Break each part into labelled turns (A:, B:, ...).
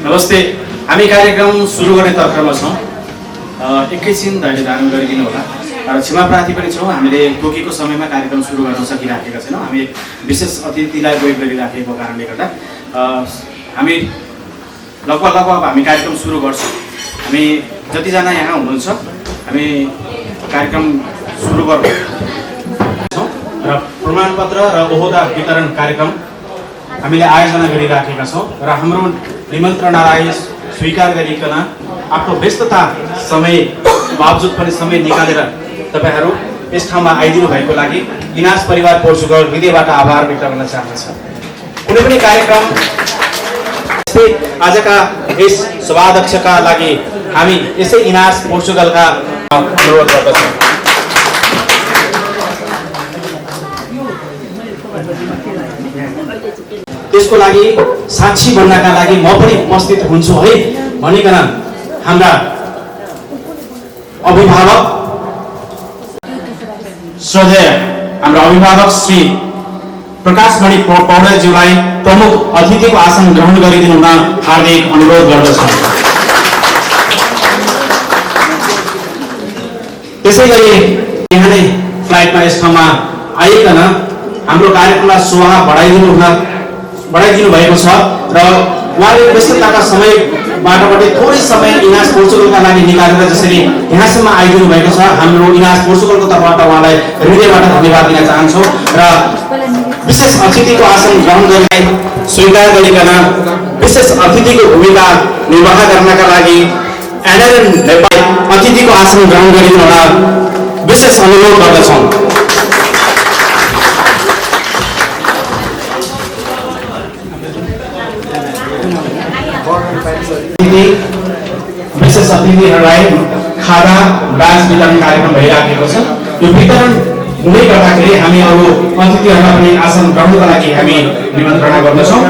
A: नमस्ते, हामी कार्यक्रम सुरु गर्ने तर्खरमा छौँ। एकैछिन धैर्य धारण गरिदिनु होला र क्षमा प्रार्थी पनि छौँ। हामीले तोकेको समयमा कार्यक्रम सुरु गर्न सकिराखेका छैनौँ। हामी विशेष अतिथिलाई वेट गरिराखेको कारणले गर्दा हामी लगभग हामी कार्यक्रम सुरु गर्छौँ। हामी जतिजना यहाँ हुनुहुन्छ हामी कार्यक्रम सुरु गर्छौँ र प्रमाणपत्र र ओहदा वितरण कार्यक्रम हामीले आयोजना गरिराखेका छौँ र हाम्रो निमन्त्रणालाई स्वीकार गरिकन आफ्नो व्यस्तता समय बावजुद पनि समय निकालेर तपाईहरू यस ठाउँमा आइदिनु भएको लागि इनास परिवार पोर्चुगल हृदयबाट आभार व्यक्त गर्न चाहन्छ। कुनै पनि कार्यक्रम आजका यस सभाध्यक्षका लागि हामी यसै इनास पोर्चुगलका अनुरोध गर्दछौँ। त्यसको लागि साक्षी बन्नका लागि म पनि उपस्थित हुन्छु है भनिकन हाम्रा अभिभावक श्रद्धेय हाम्रा अभिभावक श्री प्रकाशमणि पौडेलज्यूलाई प्रमुख अतिथिको आसन ग्रहण गरिदिनु हुन हार्दिक अनुरोध गर्दछु। त्यसैगरी यहाँ नै फ्लाइटमा यस ठाउँमा आइकन हाम्रो कार्यक्रमलाई शोभा बढाइदिनु भएको छ र उहाँले व्यस्तताका समयबाट थोरै समय इनास पोर्चुगलका लागि निकालेर जसरी यहाँसम्म आइदिनु भएको छ हाम्रो इनास पोर्चुगलको तर्फबाट उहाँलाई हृदयबाट धन्यवाद दिन चाहन्छौँ र विशेष अतिथिको आसन ग्रहण गर्ने स्वीकार गरिकन विशेष अतिथिको भूमिका निर्वाह गर्नका लागि एनआरएन नेपाल अतिथिको आसन ग्रहण गरिदिनु होला विशेष अनुरोध गर्दछौँ। विशेष अतिथिहरूलाई खाना ब्याज वितरण कार्यक्रम भइराखेको छ। यो वितरण हुँदै गर्दाखेरि हामी अरू अतिथिहरूलाई पनि आसन ग्रहणका लागि हामी निमन्त्रणा गर्दछौँ।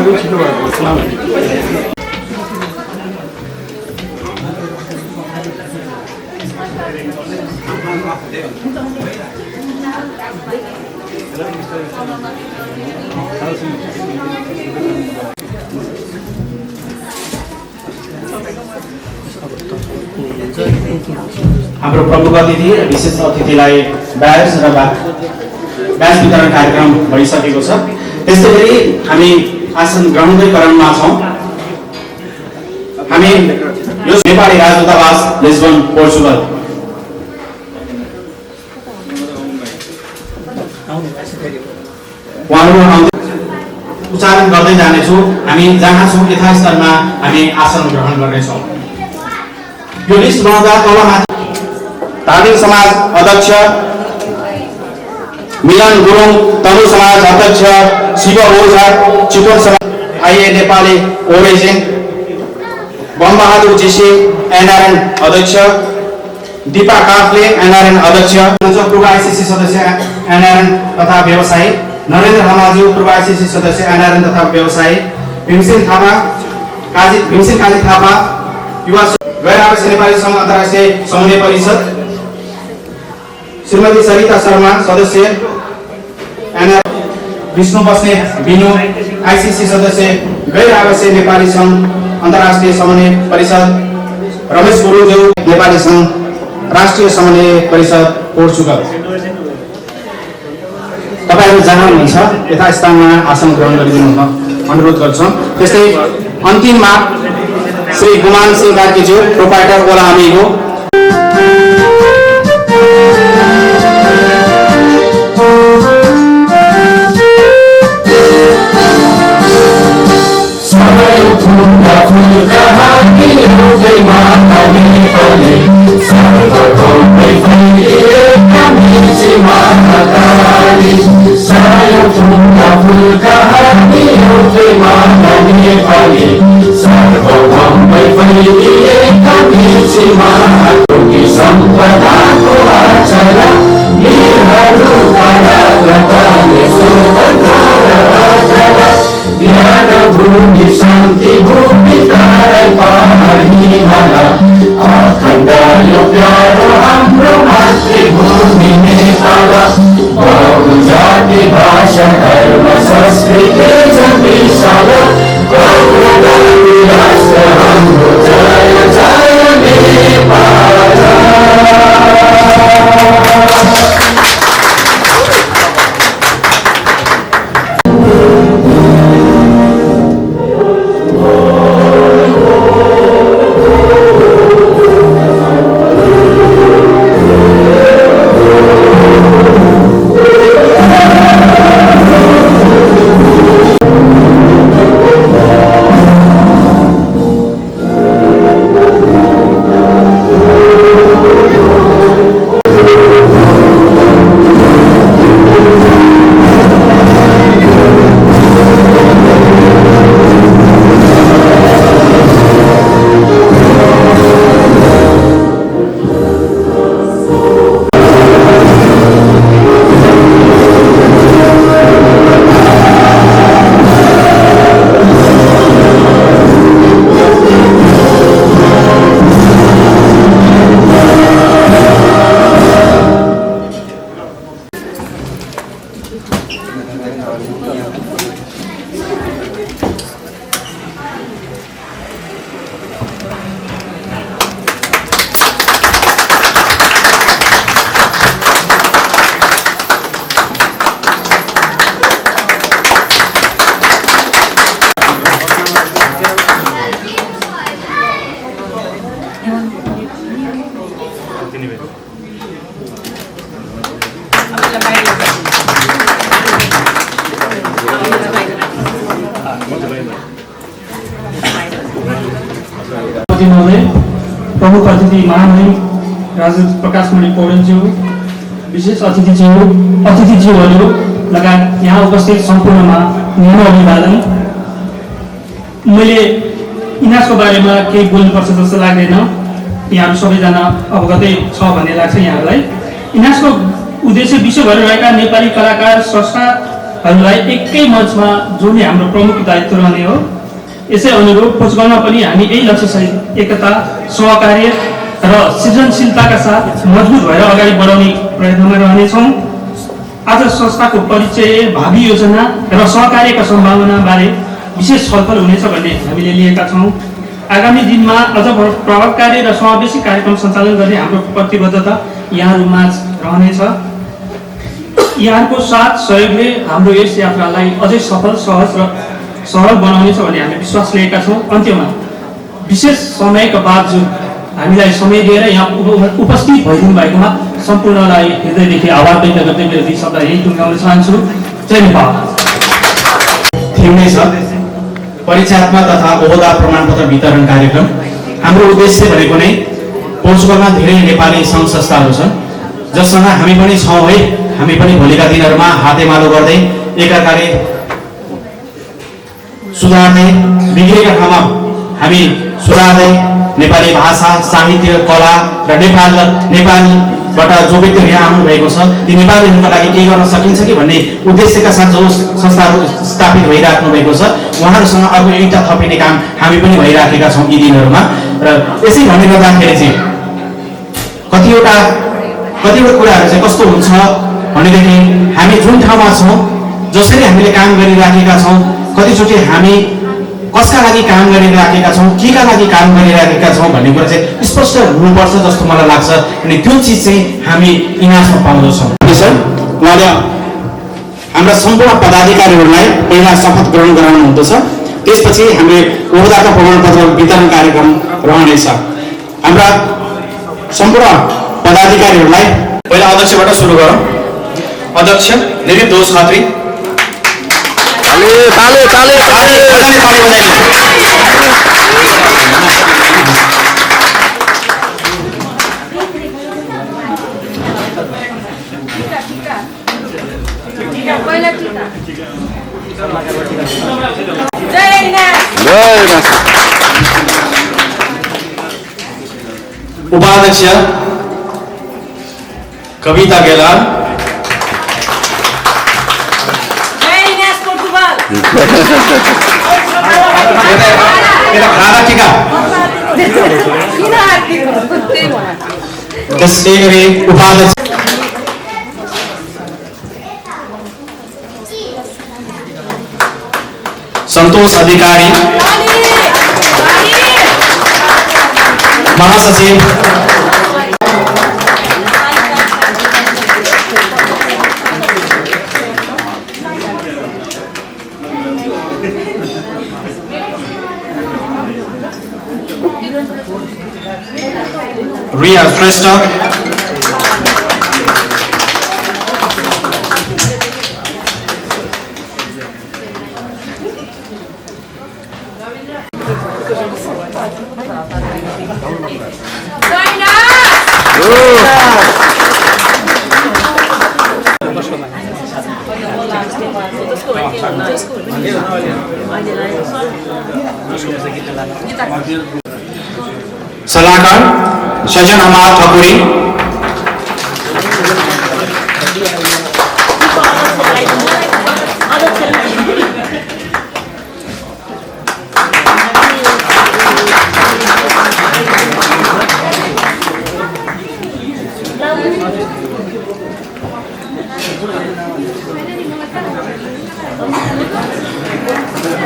A: हाम्रो प्रमुख अतिथि र विशेष अतिथिलाई ब्याज वितरण कार्यक्रम भइसकेको छ। त्यसै गरी हामी आसन ग्रहणकै क्रममा छौँ। हामी यो नेपाली राजदूतावास लिस्बन पोर्चुगल उच्चारण गर्दै जानेछु। हामी जहाँ छौँ यथास्थलमा हामी आसन ग्रहण गर्नेछौँ। यो लिस्ट बनाउँदा तलमाथि धार्मिक समाज अध्यक्ष मिलन गुरुङ, तनु समाज अध्यक्ष शिव ओझा, चितवन समाज आइए नेपाली ओरेजिङ, बमबहादुर जीसी एनआरएन अध्यक्ष, दीपा काफले एनआरएन अध्यक्ष, पूर्व आइसिसी सदस्य एनआरएन तथा व्यवसायी, नरेन्द्र हमाजु पूर्व आइसिसी सदस्य एनआरएन तथा व्यवसायी, भीमसेन काजी थापा युवा गैर आवासीय नेपाली सङ्घ अन्तर्राष्ट्रिय समन्वय परिषद, श्रीमती सरिता शर्मा सदस्य विष्णु बस्नेत बिनु आइसिसी सदस्य गैर आवासीय नेपाली सङ्घ अन्तर्राष्ट्रिय समन्वय परिषद रमेश गुरुदेव, नेपाली सङ्घ राष्ट्रिय समन्वय परिषद पोर्चुगल। तपाईँहरू जहाँ हुनुहुन्छ यथास्थानमा आसन ग्रहण गरिदिनु अनुरोध गर्छौँ। त्यस्तै अन्तिममा श्री गुमान सिंह कार्कीज्यू, प्रोपाइटर ओला अमिगो।
B: शान्ति भूमि तारै पहाडी माला अखण्ड यो प्यारो हाम्रो मातृभूमि नेपाल। बहु जाति भाषा धर्म संस्कृति विशाल गौरवी राष्ट्र हाम्रो जय जय नेपाल।
C: प्रमुख अतिथि महामहिम राजदूत प्रकाशमणि पौडेलज्यू, विशेष अतिथिज्यूहरू लगायत यहाँ उपस्थित सम्पूर्णमा मेरो अभिवादन। मैले इनासको बारेमा केही बोल्नुपर्छ जस्तो लाग्दैन, यहाँहरू सबैजना अवगतै छ भन्ने लाग्छ यहाँहरूलाई। इनासको उद्देश्य विश्वभर रहेका नेपाली कलाकार संस्थाहरूलाई एकै मञ्चमा जोड्ने हाम्रो प्रमुख दायित्व रहने हो। यसै अनुरूप पोर्चुगलमा पनि हामी यही लक्ष्यसहित एकता, सहकार्य र सृजनशीलताका साथ मजबुत भएर अगाडि बढाउने प्रयत्नमा रहनेछौँ। आज संस्थाको परिचय, भावी योजना र सहकार्यका सम्भावनाबारे विशेष छलफल हुनेछ भन्ने हामीले लिएका छौँ। आगामी दिनमा अझ प्रभावकारी र समावेशी कार्यक्रम सञ्चालन गर्ने हाम्रो प्रतिबद्धता यहाँहरूमाझ रहनेछ। यहाँहरूको साथ सहयोगले हाम्रो यस यात्रालाई अझै सफल, सहज र सरल बनाउनेछ भन्ने हामीले विश्वास लिएका छौँ। अन्त्यमा विशेष समयका बावजुद हामीलाई समय दिएर यहाँ उपस्थित भइदिनु भएकोमा सम्पूर्णलाई हृदयदेखि आभार व्यक्त गर्दै मेरो दुई शब्द यही टुङ्गाउन चाहन्छु। जय नेपाल।
A: थिम नै छ परीक्षात्मक तथा ओहदा प्रमाणपत्र वितरण कार्यक्रम। हाम्रो उद्देश्य भनेको नै पोर्चुगलमा धेरै नेपाली सङ्घ संस्थाहरू छन् जससँग हामी पनि छौँ है। हामी पनि भोलिका दिनहरूमा हातेमालो गर्दै एकाकाले सुधार्दै, बिग्रेका ठाउँमा हामी सुधार्दै नेपाली भाषा, साहित्य, कला र नेपालबाट जो व्यक्तिहरू यहाँ आउनुभएको छ ती नेपालीहरूको लागि केही गर्न सकिन्छ कि भन्ने उद्देश्यका साथ जो संस्थाहरू स्थापित भइराख्नु भएको छ उहाँहरूसँग अर्को एउटा थपिने काम हामी पनि भइराखेका छौँ यी दिनहरूमा। र यसै भन्ने गर्दाखेरि चाहिँ कतिवटा कुराहरू चाहिँ कस्तो हुन्छ भनेदेखि हामी जुन ठाउँमा छौँ, जसरी हामीले काम गरिराखेका छौँ, कतिचोटि हामी कसका लागि काम गरिराखेका छौँ, केका लागि काम गरिराखेका छौँ भन्ने कुरा चाहिँ स्पष्ट हुनुपर्छ जस्तो मलाई लाग्छ। अनि त्यो चिज चाहिँ हामी इनासमा पाउँदछौँ। उहाँले हाम्रा सम्पूर्ण पदाधिकारीहरूलाई पहिला शपथ ग्रहण गराउनु हुँदछ, त्यसपछि हामीले ओहदाका प्रमाणपत्र वितरण कार्यक्रम रहनेछ। हाम्रा सम्पूर्ण पदाधिकारीहरूलाई पहिला अध्यक्षबाट सुरु गरौँ। अध्यक्ष निर्दोष खत्री। उपाध्यक्ष कविता गेलाल। खाना टीका त्यसै गरी उपाध्यक्ष सन्तोष अधिकारी, महासचिव रिया श्रेष्ठ, सलाहकार सजन अमार ठकुरी,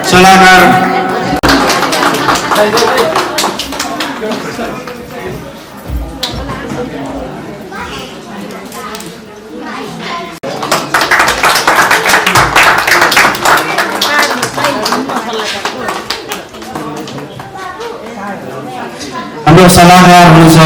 A: सलाहकार हाम्रो सलाहकार हुनुहुन्छ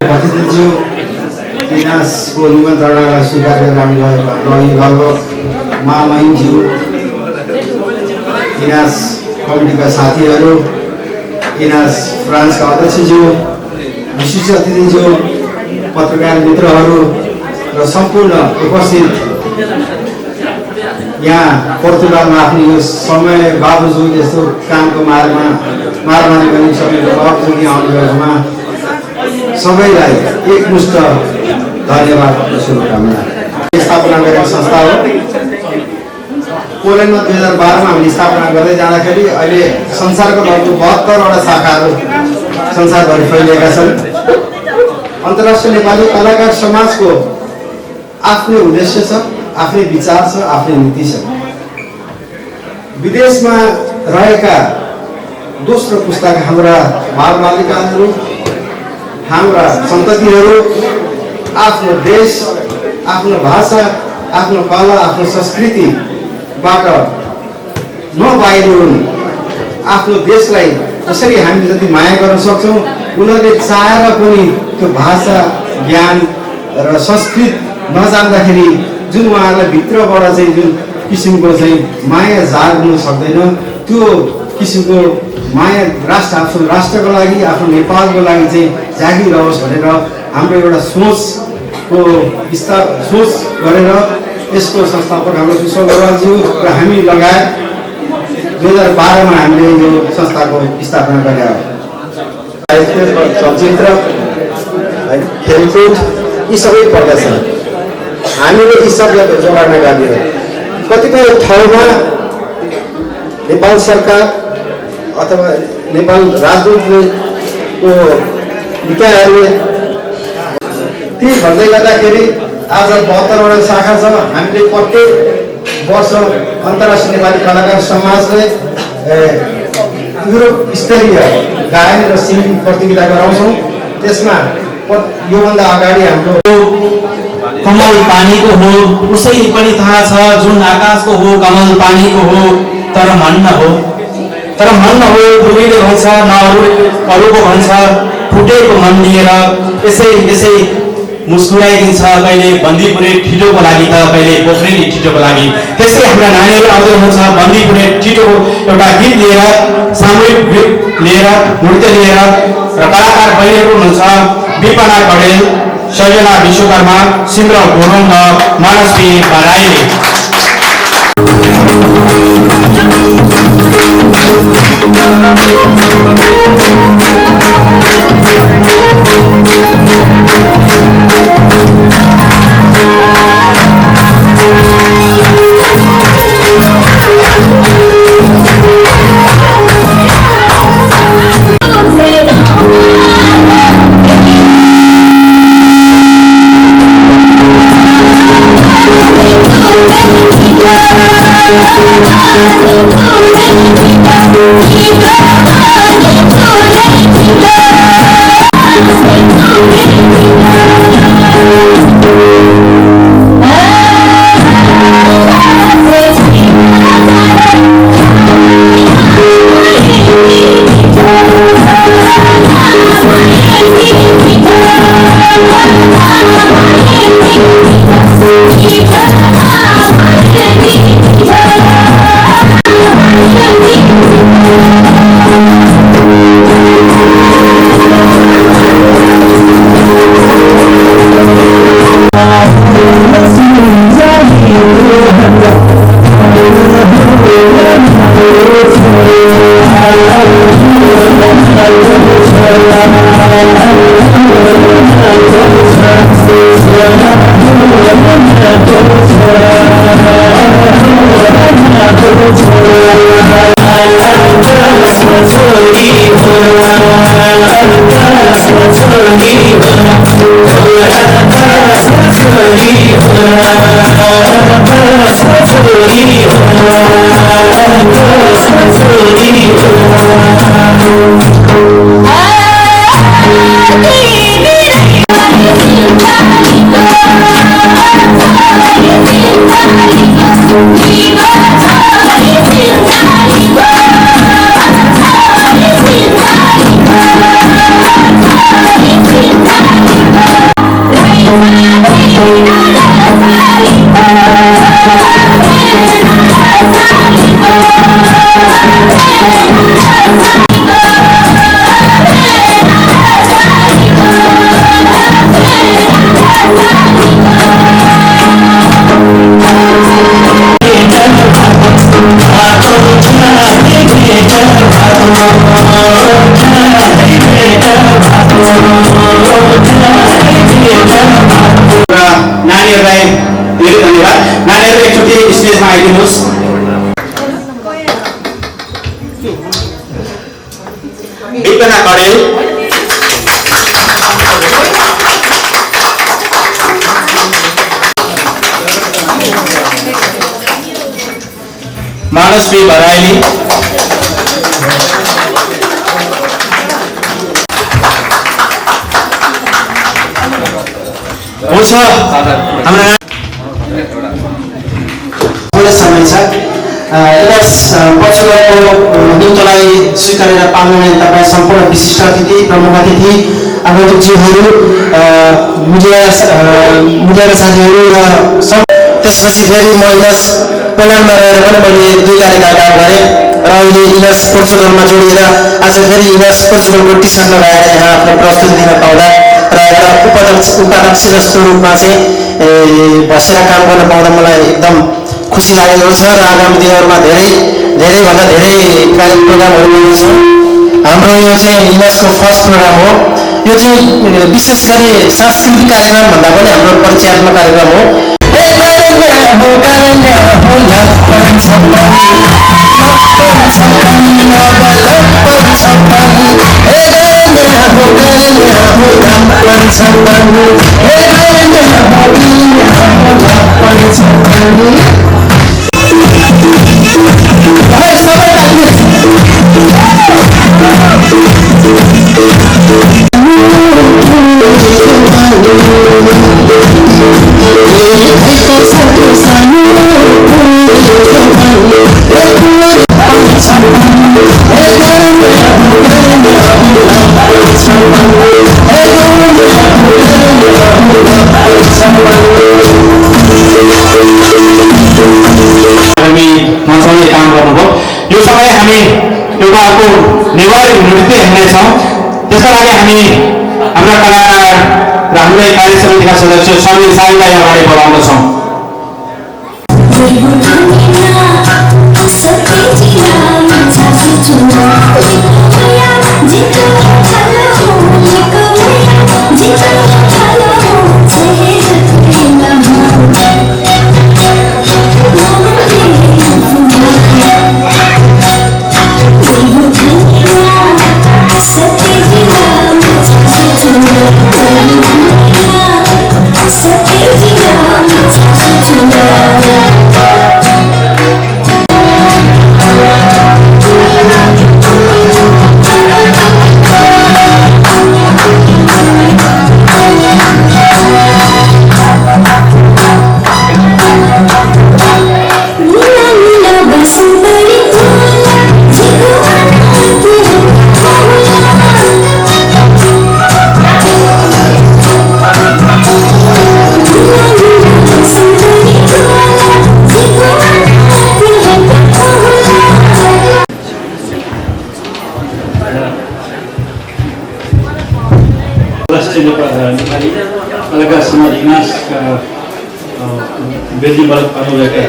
D: अतिथिज्यू इनासको निमन्त्रणालाई स्वीकार गरेर हामी गएको महामहिमज्यू, इनास कमिटीका साथीहरू, इनास फ्रान्सका अध्यक्षज्यू, विशिष्ट अतिथिज्यू, पत्रकार मित्रहरू र सम्पूर्ण उपस्थित यहाँ पोर्तुगालमा आफ्नो यो समय बावजुद यस्तो कामको मारमारी गर्ने समयको बावजुद यहाँ आउनुभएकोमा सबैलाई एकमुष्ट धन्यवाद र शुभकामना। स्थापना गरेको संस्था हो। पोल्यान्डमा 2012 मा हामीले स्थापना गर्दै जाँदाखेरि अहिले संसारको लगभग 72 वटा शाखाहरू संसारभरि फैलिएका छन्। अन्तर्राष्ट्रिय नेपाली कलाकार समाजको आफ्नो उद्देश्य छ, आफ्नै विचार छ, आफ्नै नीति छ। विदेशमा रहेका दोस्रो पुस्ताका हाम्रा बालबालिकाहरू, हाम्रा सन्ततिहरू आफ्नो देश, आफ्नो भाषा, आफ्नो कला, आफ्नो संस्कृतिबाट नबाहिरिउन्। आफ्नो देशलाई जसरी हामीले जति माया गर्न सक्छौँ, उनीहरूले चाहेर पनि त्यो भाषा, ज्ञान र संस्कृत नजान्दाखेरि जुन उहाँहरूलाई भित्रबाट चाहिँ जुन किसिमको चाहिँ माया जाग्नु सक्दैन, त्यो किसिमको माया आफ्नो राष्ट्रको लागि, आफ्नो नेपालको लागि चाहिँ जागिरहोस् भनेर हाम्रो एउटा सोच गरेर यसको संस्थापक हाम्रो विश्व गौरवज्यू र हामी लगायत 2012 मा हामीले यो संस्थाको स्थापना गरेका हौँ। चलचित्र, खेलकुद यी सबै पर्दछन्। हामीले यी सबलाई जोगाड्न गर्ने हो। कतिपय ठाउँमा नेपाल सरकार अथवा नेपाल राजनीतिको निकायहरूले ती भन्दै गर्दाखेरि आज 72वटा शाखा छ। हामीले प्रत्येक वर्ष अन्तर्राष्ट्रिय नेपाली कलाकार समाजले युरोप स्तरीय गायन र सिङ्गिङ प्रतियोगिता गराउँछौँ। त्यसमा योभन्दा अगाडि हाम्रो
A: कमल पानीको हो, उसै पनि थाहा छ जुन आकाशको हो कमल पानीको हो, तर मन न हो बुढीले भन्छ न अरूको भन्छ, फुटेको मन लिएर यसै मुस्कुराइदिन्छ। कहिले बन्दीपुरे ठिटोको लागि त कहिले पोखरेली ठिटोको लागि। त्यसै हाम्रा नानीहरू आउँदै हुनुहुन्छ बन्दीपुरे ठिटोको एउटा गीत लिएर, सामूहिक गीत लिएर, नृत्य लिएर र कलाकार बहिनीहरू हुनुहुन्छ विपना कडेल, सृजना विश्वकर्मा, सिन्द्र गुरुङ र मनस्वी बराइली। नानीहरूलाई धेरै धन्यवाद। नानीहरू एकचोटि स्टेजमा आइदिनुहोस्। विपना कडेल, मनस्वी बराइली, हुन्छ हाम्रो समय छ।
E: पोर्चुगलको दूतलाई स्वीकारेर पाल्नुहुने तपाईँ सम्पूर्ण विशिष्ट अतिथि प्रमुख अतिथि आगन्तुकज्यूहरू मिडियाका साथीहरू र त्यसपछि फेरि म इनस पोल्यान्डमा रहेर पनि मैले 2 कार्यकाल काम गरेँ र अहिले इनस पोर्चुगलमा जोडिएर आज फेरि इनस पोर्चुगलको टी सर्ट लगाएर यहाँ आफ्नो प्रस्तुति दिन पाउँदा र एउटा उपाध्यक्ष जस्तो रूपमा चाहिँ बसेर काम गर्न पाउँदा मलाई एकदम खुसी लागेको छ र आगामी दिनहरूमा धेरैभन्दा धेरै प्रोग्रामहरू ल्याउनेछ। हाम्रो यो चाहिँ इनसको फर्स्ट प्रोग्राम हो। यो चाहिँ विशेष गरी सांस्कृतिक कार्यक्रम भन्दा पनि हाम्रो परिचयात्मक कार्यक्रम हो।
F: यो समय हामी एउटा अर्को नेवारी नृत्य हेर्नेछौँ। त्यसका लागि हामी हाम्रा कलाकार र हाम्रै कार्य समितिका सदस्य समीर साईलाई अगाडि बोलाउँदछौँ।
C: नेपाली कलाकार समाज इनासका बेदी बल पार्नुभएका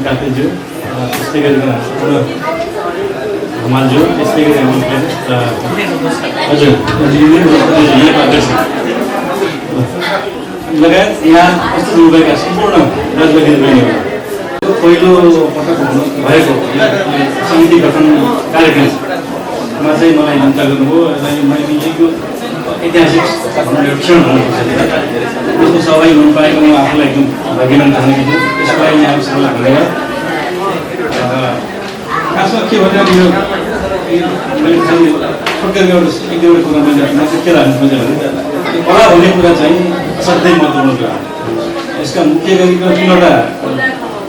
C: कार्तिकज्यू त्यस्तै गरी हमालज्यू त्यस्तै गरी हजुर लगायत यहाँ उपस्थित हुनुभएका सम्पूर्ण राजनीतिक बहिनीहरू पहिलो पटक भएको समिति गठन कार्यक्रममा चाहिँ मलाई निम्ता गर्नुभयो र मैले यहीँको ऐतिहासिक क्षण त्यसको सहभागी हुनु पाएको म आफूलाई एकदम भाग्यमान ठानेको छु। त्यसको लागि यहाँ सबैलाई धन्यवाद। खासमा के भनेर यो मैले खालि छोटकरी एक दुईवटा कुरा मैले के राख्नु खोजेँ भने कला भन्ने कुरा चाहिँ असाध्यै महत्त्वपूर्ण कुरा हो। यसका मुख्य गरी 3वटा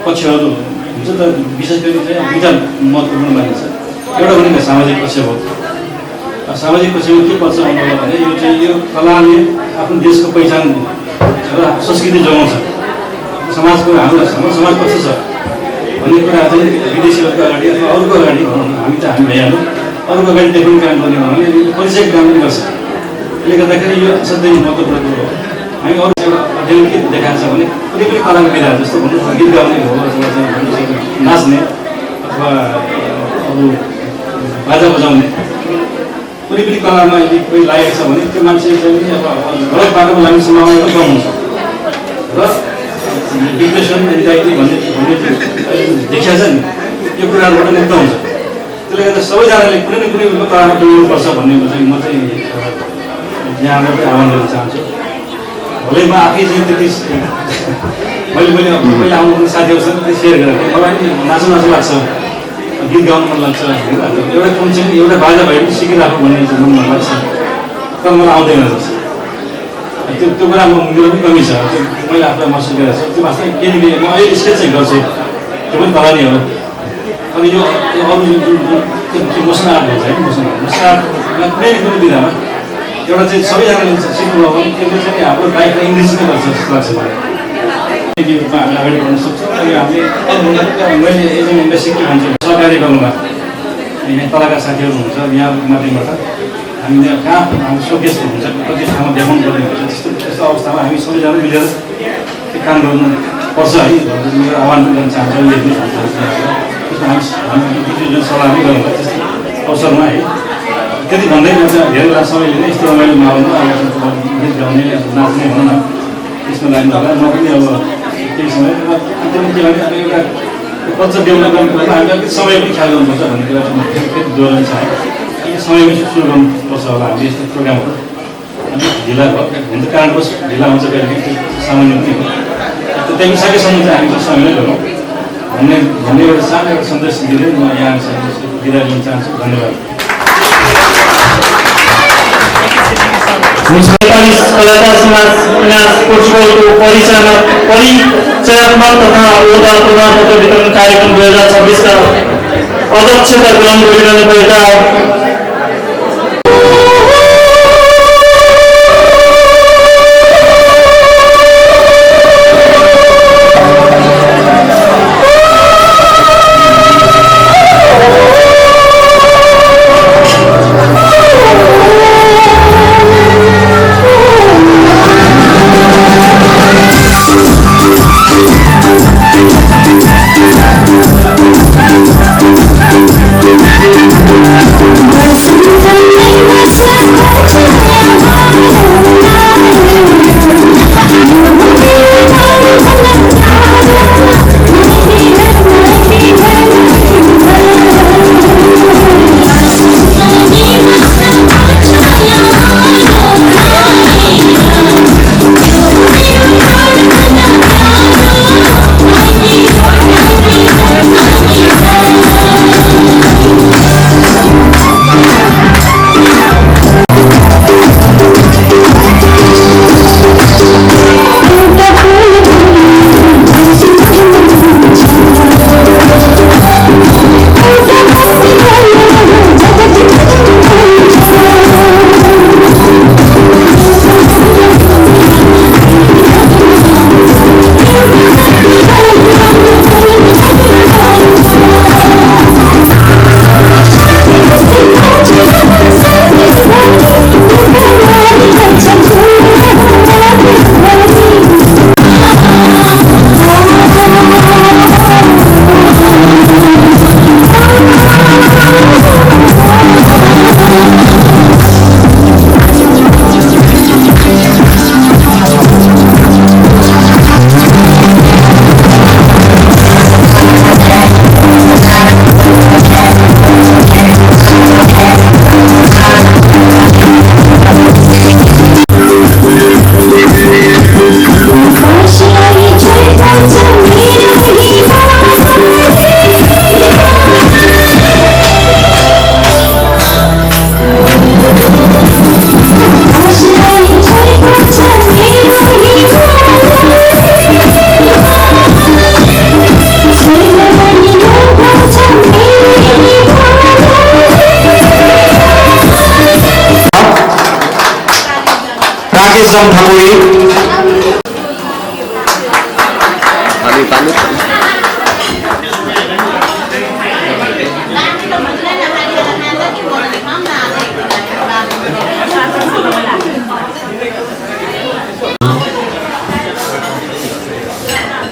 C: पक्षहरू हुन्छ त, विशेष गरी चाहिँ 2टा महत्त्वपूर्ण मानिन्छ। एउटा भनेको सामाजिक पक्ष हो। सामाजिक पक्षमा के पर्छ भन्नु भने यो चाहिँ यो कलाले आफ्नो देशको पहिचान र संस्कृति जोगाउँछ। समाजको हाम्रो समाज कस्तो छ भन्ने कुरा चाहिँ विदेशीहरूको अगाडि अथवा अरूको अगाडि हामी त हामी भइहाल्यौँ, अरूको अगाडि देखाउने काम गर्ने भने परिचय काम पनि गर्छ। त्यसले गर्दाखेरि यो असाध्यै महत्त्वपूर्ण कुरो हो। हामी अरू अध्ययन के देखाएको छ भने कुनै पनि कलाको विधा जस्तो भन्नु गीत गाउने हो अथवा नाच्ने अथवा अब बाजा बजाउने कुनै पनि कलामा यदि कोही लागेको छ भने त्यो मान्छे चाहिँ अब गलत बाटोमा लाग्ने सम्भावना कम हुन्छ र डिप्रेसन एन्जाइटी भन्ने देखिया छ नि, यो कुराहरूबाट मुक्त हुन्छ। त्यसले गर्दा सबैजनाले कुनै न कुनै कलामा जोड्नुपर्छ भन्ने चाहिँ म चाहिँ यहाँबाट आह्वान गर्न चाहन्छु। भोलि म आफै चाहिँ त्यति मैले पहिला आउनु साथीहरूसँग त्यो सेयर गरेको थिएँ। मलाई नाच्नु लाग्छ, गीत गाउनु मन लाग्छ, एउटा फङ्सन एउटा बाजा भए पनि सिकिराखौँ भन्ने चाहिँ मन लाग्छ, तर मलाई आउँदैन जस्तो। त्यो कुरा मेरो पनि कमी छ, मैले आफूलाई महसुस गरेको छु। त्यो वास्तवमा केही म अहिले स्केच चाहिँ गर्छु, त्यो पनि कला नै हो।
G: अनि यो अरू जुन मोसन आर्ट भन्छ है मोसन आर्टमा कुनै पनि विधामा एउटा चाहिँ सबैजनाले सिक्नुभयो भने त्यसले चाहिँ हाम्रो लाइफलाई इङ्ग्लिस नै गर्छ जस्तो लाग्छ मलाई रूपमा हामी अगाडि बढ्न सक्छौँ अनि हामीले मैले एजेन्ट एम्बेसी के भन्छु सहकार्य गर्नुमा यहाँ कलाकार साथीहरू हुनुहुन्छ यहाँको माध्यमबाट हामीले कहाँ हाम्रो सोकेस हुन्छ कति ठाउँमा देखाउनु पर्ने हुन्छ त्यस्तो अवस्थामा हामी सबैजना मिलेर त्यो काम गर्नुपर्छ है मेरो आह्वान गर्न चाहन्छौँ लेख्नु त्यस्तो हामी जुन सल्लाह पनि गर्नु त्यस्तो अवसरमा है त्यति भन्दै धेरै बेला समयले नै यस्तो रमाइलो माहौलमा गीत गाउने नाच्ने भनौँ न त्यसमा लाग्नु होला म पनि अब केही समय के भने अब एउटा कल्चर डेभलप गर्नुपर्छ हामीले अलिकति समय पनि ख्याल गर्नुपर्छ भन्ने कुरा चाहिँ म फेरि दोहोऱ्याउन चाहेँ समयमै सुरु गर्नुपर्छ होला हामीले यस्तो प्रोग्रामहरू अनि ढिला हुन्छ कारणवश ढिला हुन्छ कहिले सामान्य पनि हो त्यहाँदेखि सकेसम्म चाहिँ हामीले समयमै गरौँ भन्ने एउटा सानो एउटा सन्देश दिँदै म यहाँ बिदा लिन चाहन्छु धन्यवाद।
C: नेपाली कलाकार समाज उपन्यास पोर्चुगलको परिचयात्मक तथा औदार प्रमाणपत्र वितरण कार्यक्रम 2026 का अध्यक्षता ग्रहण गरिरहनुभएका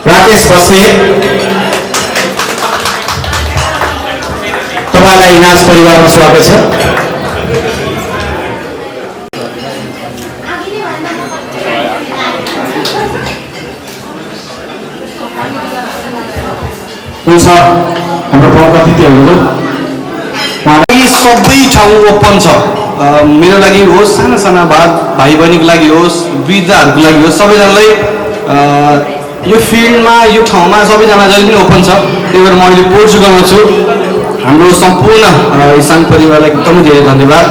F: राकेश बस्नेत तपाईँलाई नाच परिवारमा स्वागत छ। हाम्रो प्रमुख अतिथिहरू
D: सबै ठाउँ ओपन छ। मेरो लागि होस्, साना साना भाइ बहिनीको लागि होस्, वृद्धहरूको लागि होस्, सबैजनालाई यो फिल्डमा यो ठाउँमा सबैजना जहिले पनि ओपन छ। त्यही भएर म अहिले पोर्चुगलमा छु। हाम्रो सम्पूर्ण इसान परिवारलाई एकदमै धेरै धन्यवाद।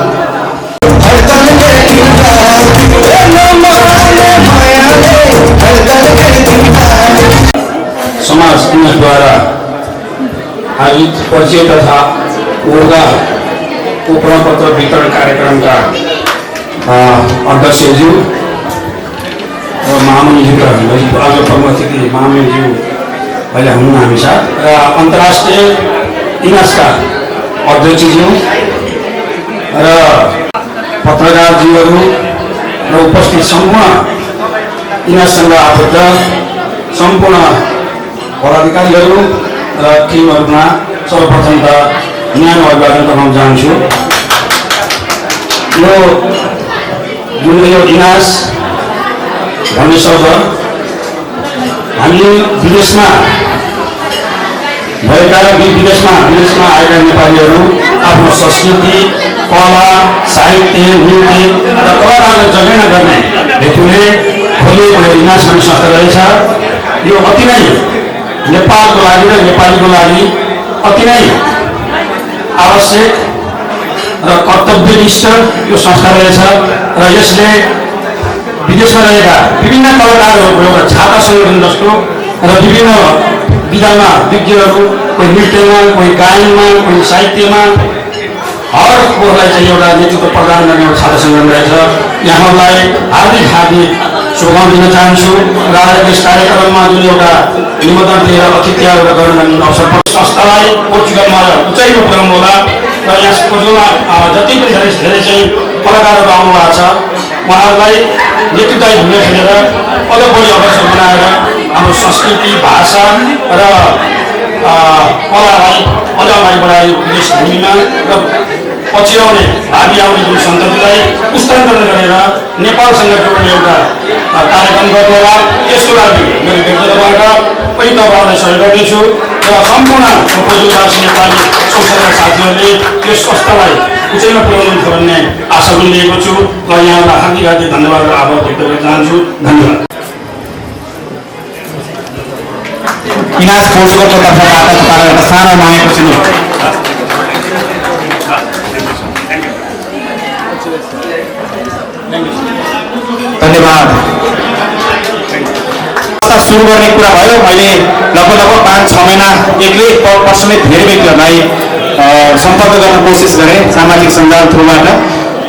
G: समाजद्वारा
F: आयोजित परिचय तथा ऊर्जा उपप्रपत्र वितरण कार्यक्रमका अध्यक्षज्यू र महामन्त्रीज्यू र आज प्रमुख अतिथि महामन्त्रीज्यू अहिले हुनुहुन्न हामी साथ र अन्तर्राष्ट्रिय इनासका अध्यक्षज्यू र पत्रकारज्यूहरू र उपस्थित सम्पूर्ण इनाससँग आबद्ध सम्पूर्ण पदाधिकारीहरू र टिमहरूमा सर्वप्रथम त न्यानो अभिवादन गर्न चाहन्छु। जुन यो इनास भन्ने शब्द हामी विदेशमा भएका विदेशमा आएका नेपालीहरू आफ्नो संस्कृति कला साहित्य नृत्य र कलाकारलाई जगेर्ना गर्ने हेतुले खोलिएको इनास भन्ने संस्था रहेछ। यो अति नै नेपालको लागि र नेपालीको लागि अति नै आवश्यक र कर्तव्यनिष्ठ यो संस्था रहेछ र यसले विदेशमा रहेका विभिन्न कलाकारहरूको एउटा छाता संयोजन जस्तो र विभिन्न विधामा विज्ञहरू कोही नृत्यमा कोही गायनमा कोही साहित्यमा हर कुरोलाई चाहिँ एउटा नेतृत्व प्रदान गर्ने एउटा छाता संयोजन रहेछ। यहाँहरूलाई हार्दिक शुभकामना दिन चाहन्छु र आजको यस कार्यक्रममा जुन एउटा निमन्त्रण दिएर अतिथिहरू गर्न अवसर संस्थालाई पोर्चुगलमा उचाइमा पुर्याउनु होला र यहाँ पोर्चुगलमा जति पनि धेरै चाहिँ कलाकारहरू आउनु भएको छ उहाँहरूलाई नेतृत्व भूमिका खेलेर अझ बढी अवसर बनाएर हाम्रो संस्कृति भाषा र कलालाई अझ अगाडि बढाएर विदेश भूमिमा र पछि आउने भावी आउने जुन सन्ततिलाई पुस्तान्तरण गरेर नेपालसँग जोड्ने एउटा कार्यक्रम गर्नु होला। यसको लागि मेरो व्यक्तिगतबाट पनि तपाईँहरूलाई सहयोग गर्नेछु र सम्पूर्ण उपयोगवासी नेपाली संस्थाका साथीहरूले यस संस्थालाई उचाइमा पुर्याउनुहुन्छ भन्ने आशा पनि लिएको छु र यहाँलाई हार्दिक धन्यवाद र आभार व्यक्त गर्न चाहन्छु। धन्यवाद।
E: इनास पोर्चुगलको तर्फबाट तपाईँलाई एउटा सानो मागेको छु। धन्यवाद। सुरु गर्ने कुरा भयो। मैले लगभग 5-6 महिना एक्लै पर्सनली धेरै व्यक्तिहरूलाई सम्पर्क गर्न कोसिस गरेँ सामाजिक सञ्जाल थ्रुबाट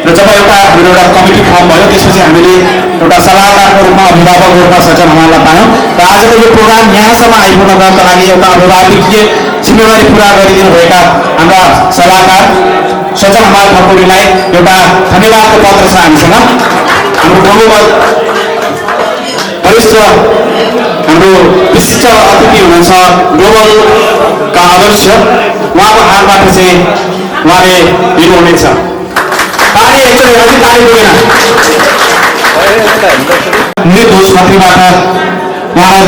E: र जब हाम्रो एउटा कमिटी फर्म भयो त्यसपछि हामीले एउटा सल्लाहकारको रूपमा अभिभावकको रूपमा सचेत उहाँलाई पायौँ र आजको यो प्रोग्राम यहाँसम्म आइपुग्नका लागि एउटा अभिभावकीय जिम्मेवारी पुरा गरिदिनुभएका हाम्रा सल्लाहकार सचेत हमाल ठकुरीलाई एउटा धन्यवादको पत्र छ हामीसँग। हाम्रो गाउँमा वरिष्ठ हाम्रो विशिष्ट अतिथि हुनुहुन्छ ग्लोबलका अध्यक्ष उहाँको हातबाट चाहिँ उहाँले लिनुहुनेछ। ताली एकचोटि अझै ताली पुगेन। निर्दोष खत्रीबाट उहाँलाई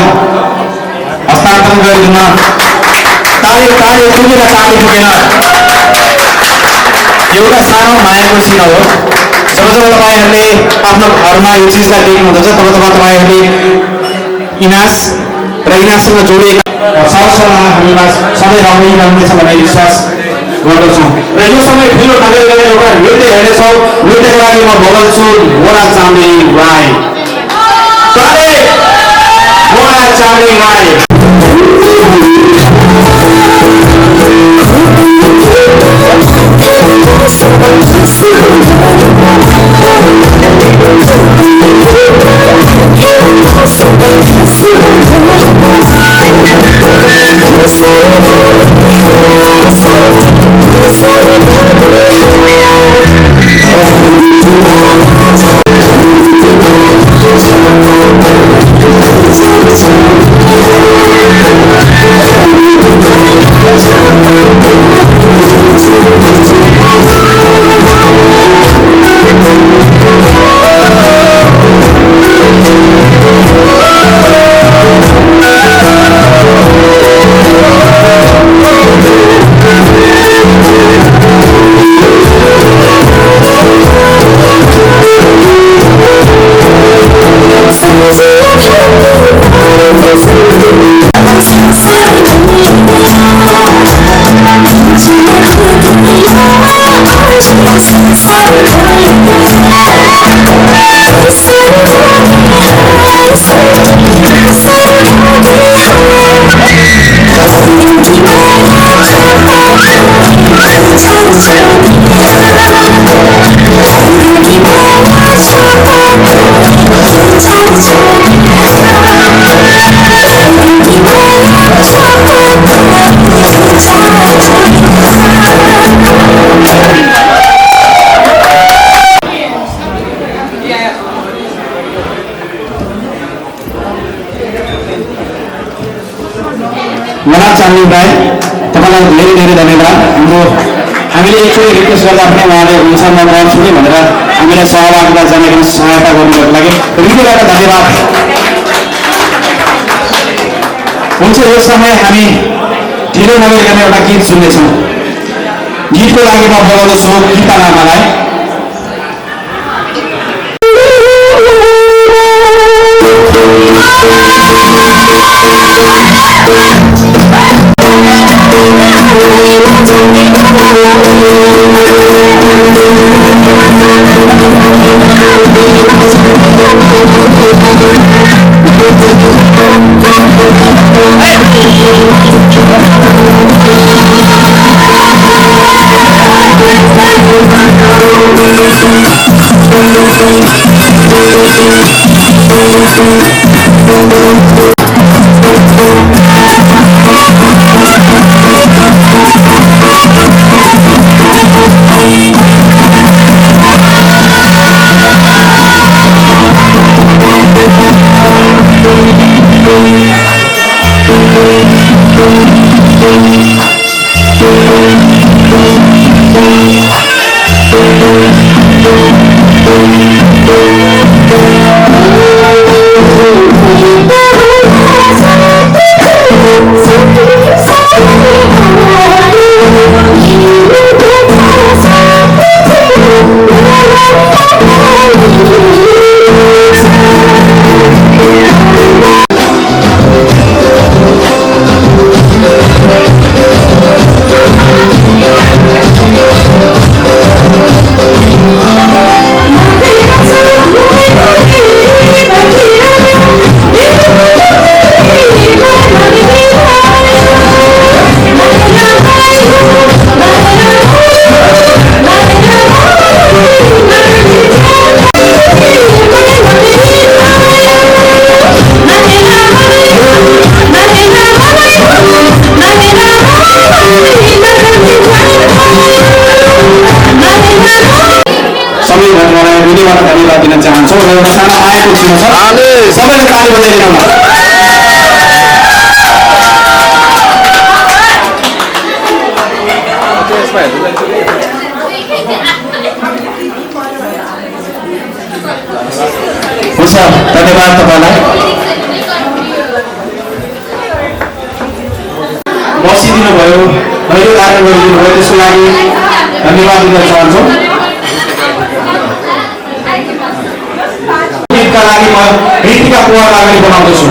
E: हस्तान्तरण गरिदिन ताली पुगेन ताली पुगेन। एउटा सानो मायाको चिन्ह हो। जब तपाईँहरूले आफ्नो घरमा यो चिजलाई देख्नुहुँदछ तब तपाईँहरूले इनास र इनाससँग जोडिएका सरसल्लाह हामीलाई सधैँ रहनेछ भन्ने विश्वास गर्दछौँ र यो समय ठुलो नगरी एउटा नृत्य हेर्नेछौँ। नृत्यको लागि म बोल्छु मोरा चाँदी राई। मोरा चाँदी Rai.
B: We'll be right back.
E: मनात चालनी भाइ तपाईँलाई धेरै धेरै धन्यवाद। हामीले एकचोटि रिक्वेस्ट गर्दा पनि उहाँले हुन्छ म गर्छु नि भनेर हामीलाई सहभागिता जनाइकन सहायता गर्नुको लागि हृदयबाट धन्यवाद। हुन्छ, यो समय हामी ढिलो नगरिकन एउटा गीत सुन्नेछौँ। गीतको लागि म बोलाउँदैछु गीता लामालाई। धन्यवाद दिन चाहन्छौँ र एउटा सानो आएको छिनो छ, सबैले ताली बजाइदिनु होला। हुन्छ, धन्यवाद तपाईँलाई। बसिदिनु भयो, रह्यो कार्य गरिदिनु भयो, त्यसको लागि धन्यवाद दिन चाहन्छौँ। गीतका लागि म रीतिका कुवार अगाडि बनाउँदैछु।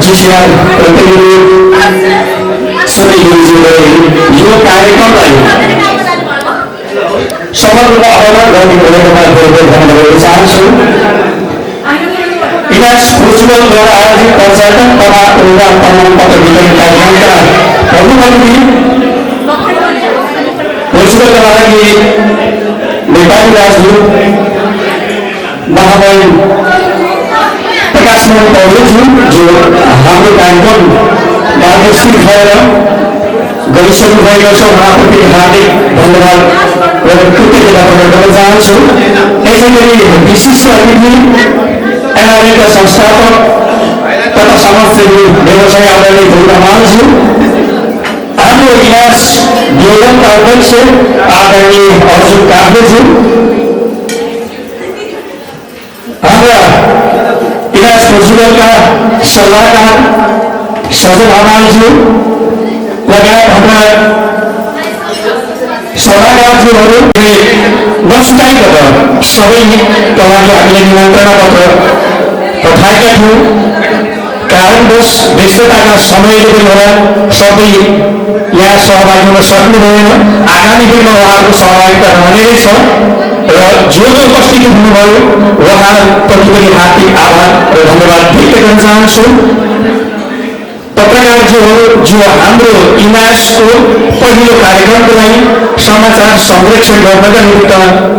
B: जिसिआर प्रतिनिधि सबै गुरुजीले यो कार्यक्रमलाई सफल रूपमा अवगत गर्ने भएकोमा धेरै धन्यवाद दिन चाहन्छु। इनास पोर्चुगलद्वारा आयोजित पर्यटन तथा ऊर्जा प्रमाणपत्र वितरण कार्यक्रमका प्रमुख अतिथि पोर्चुगलका लागि नेपाली राजदूत महामहिम प्रकाशमणि पौडेलज्यू जो हाम्रो कार्यक्रममा उपस्थित भएर गरिसक्नु भएको छ, उहाँप्रति हार्दिक धन्यवाद र कृतज्ञता प्रकट गर्न चाहन्छु। यसै गरी विशिष्ट अतिथि एनआरएका संस्थापक तथा समाजसेवी व्यवसाय आदरणीय धुलमालज्यू, हाम्रो इनास योगका अध्यक्ष आदरणीय अर्जुन काफ्लेज्यू, हाम्रा इनास पोर्चुगलका सल्लाहकार सजल हमालज्यू लगायत हाम्रा सल्लाहकारज्यूहरू नछुटाइकन सबैका लागि हामीले निमन्त्रणा पत्र पठाएका थियौँ। कारणवश व्यस्तताका समयले पनि होला सबै यहाँ सहभागी हुन सक्नु भएन। आगामी दिनमा उहाँहरूको सहभागिता रहने छ र जो उपस्थित हुनुभयो उहाँप्रति पनि हार्दिक आभार र धन्यवाद व्यक्त गर्न चाहन्छु। पत्रकारज्यूहरू जो हाम्रो इनासको पहिलो कार्यक्रमको लागि समाचार संरक्षण गर्नका निमित्त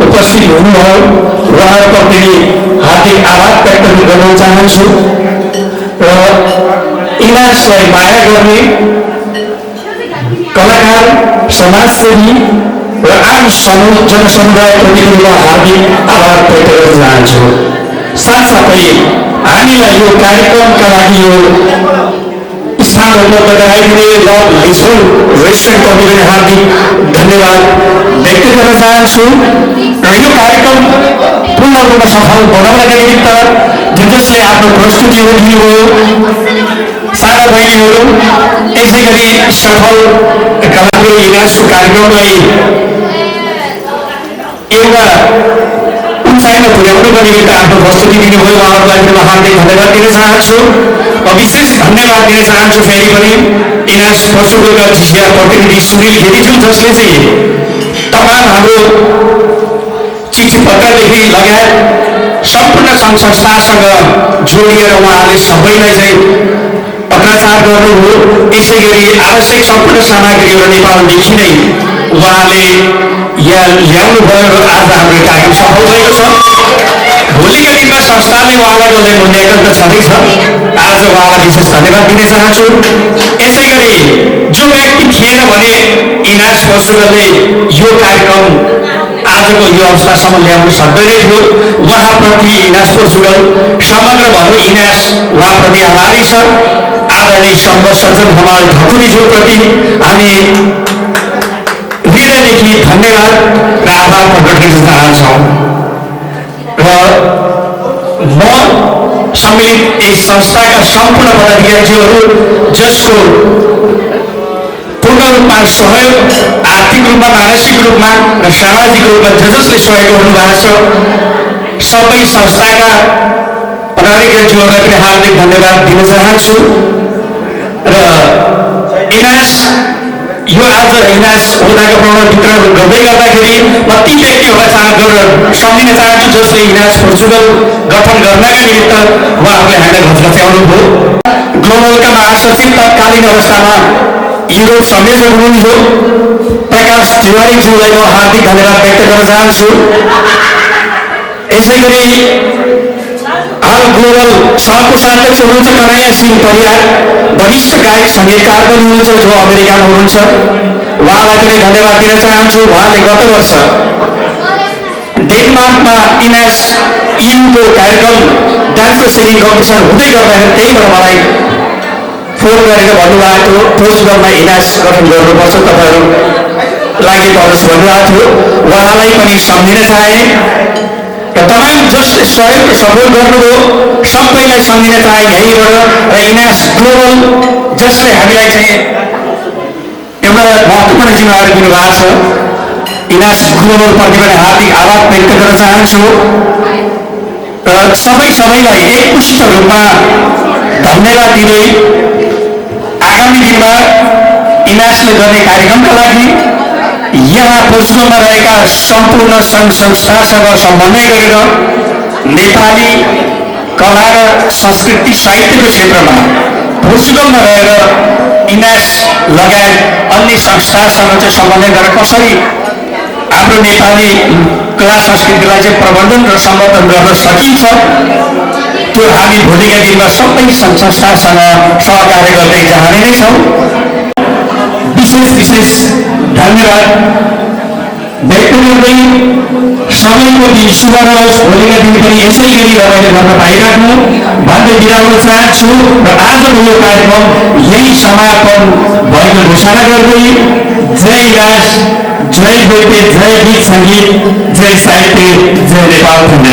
B: उपस्थित हुनुभयो, उहाँहरूप्रति हार्दिक आभार व्यक्त गर्न चाहन्छु। र इनासलाई माया गर्ने कलाकार, समाजसेवी र आम जनसमुदायप्रति म हार्दिक आभार व्यक्त गर्न चाहन्छु। साथसाथै हामीलाई यो कार्यक्रमका लागि यो स्थान उपलब्ध गराइदिने लभ लिजन रेस्टुरेन्टप्रति पनि हार्दिक धन्यवाद व्यक्त गर्न चाहन्छु। र यो कार्यक्रम पूर्ण रूपमा सफल बनाउनका निमित्त जसले आफ्नो प्रस्तुतिहरू दिनुभयो सारा बहिनीहरू, यसै गरी सफल कलाको इनासको कार्यक्रमलाई एउटा उचाइमा पुर्याउनुको निमित्त आफ्नो प्रस्तुति दिनुभयो, उहाँहरूलाई पनि हार्दिक धन्यवाद दिन चाहन्छु। विशेष धन्यवाद दिन चाहन्छु फेरि पनि इनास पोर्चुगलका जिसिआर प्रतिनिधि सुनिल घेरीज्यू, जसले चाहिँ तमाम हाम्रो चिठी पत्रदेखि लगायत सम्पूर्ण सङ्घ संस्थासँग जोडिएर उहाँले सबैलाई चाहिँ पत्राचार गर्नुभयो। यसै गरी आवश्यक सम्पूर्ण सामग्रीहरू नेपालदेखि नै उहाँले यहाँ ल्याउनुभयो र आज हाम्रो कार्यक्रम सफल भएको छ। भोलिका दिनमा संस्थाले उहाँलाई बोल्ने मूल्याङ्कन त छँदैछ, आज उहाँलाई विशेष धन्यवाद दिन चाहन्छु। यसै गरी जो व्यक्ति थिएन भने इनास पोर्चुगलले यो कार्यक्रम आजको यो अवस्थासम्म ल्याउन सक्दैन थियो। उहाँप्रति इनास पोर्चुगल समग्र भनौँ इनास उहाँप्रति आभारी छ। आदरणीय सज्जन हमाल ढकुरीज्यूप्रति हामी हृदयदेखि धन्यवाद र आभार प्रकट गर्न चाहन्छौँ। र म सम्मिलित यस संस्थाका सम्पूर्ण पदाधिकारीज्यूहरू जसको पूर्ण रूपमा सहयोग आर्थिक रूपमा, मानसिक रूपमा र सामाजिक रूपमा जसले सहयोग गर्नुभएको छ सबै संस्थाका पदाधिकारीज्यूहरूलाई पनि हार्दिक धन्यवाद दिन चाहन्छु। र इनास यो आज इनास हुँदाको प्रमाण वितरण गर्दै गर्दाखेरि म ती व्यक्तिहरूलाई चाहना गरेर सम्झिन चाहन्छु जसले इनास पोर्चुगल गठन गर्नका निमित्त उहाँहरूले हामीलाई घचघच्याउनुभयो। ग्लोबलका महासचिव तत्कालीन अवस्थामा युरोप संयोजक हुनुहुन्थ्यो प्रकाश तिवारीज्यूलाई म हार्दिक धन्यवाद व्यक्त गर्न चाहन्छु। यसै गरी हाल ग्लोबल सहकोषाध्यक्ष हुनुहुन्छ कन्हैया सिंह परियार, वरिष्ठ गायक सङ्गीतकार पनि हुनुहुन्छ जो अमेरिकामा हुनुहुन्छ, उहाँलाई पनि धन्यवाद दिन चाहन्छु। उहाँले गत वर्ष डेनमार्कमा इनास इनको कार्यक्रम डान्सको सिङ्गिङ कम्पिटिसन हुँदै गर्दाखेरि त्यहीबाट मलाई फोन गरेर भन्नुभएको थियो पोर्चुगलमा इनास गठन गर्नुपर्छ तपाईँहरू लागि पर्दछ भन्नुभएको थियो। उहाँलाई पनि सम्झिन चाहे र तपाईँ जसले सहयोग सपोर्ट गर्नुभयो सबैलाई सम्झिन चाहे यहीँबाट। र इनास ग्लोबल जसले हामीलाई चाहिँ एउटा महत्त्वपूर्ण जिम्मेवारी दिनुभएको छ, इनास ग्लोबलप्रति पनि हार्दिक आभार व्यक्त गर्न चाहन्छु र सबैलाई एकमुष्ट रूपमा धन्यवाद दिँदै आगामी दिनमा इनासले गर्ने कार्यक्रमका लागि यहाँ पोर्चुगलमा रहेका सम्पूर्ण सङ्घ संस्थासँग समन्वय गरेर नेपाली कला र संस्कृति साहित्यको क्षेत्रमा पोर्चुगलमा रहेर इनास लगायत अन्य संस्थासँग चाहिँ समन्वय गरेर कसरी हाम्रो नेपाली कला संस्कृतिलाई चाहिँ प्रबन्धन र सम्वर्धन गर्न सकिन्छ त्यो हामी भोलिका दिनमा सबै सङ्घ संस्थासँग सहकार्य गर्दै जाने नै छौँ। विशेष धन्यवाद व्यक्त गर्दै सबैको दिन शुभ रहोस्, भोलिका दिन पनि यसै गरी रमाइलो गर्न पाइराख्नु भन्दै बिदा हुन चाहन्छु र आजको यो कार्यक्रम यही समापन भएको घोषणा गर्दै जय इनास, जय गोटे, जय गीत सङ्गीत, जय साहित्य, जय नेपाल।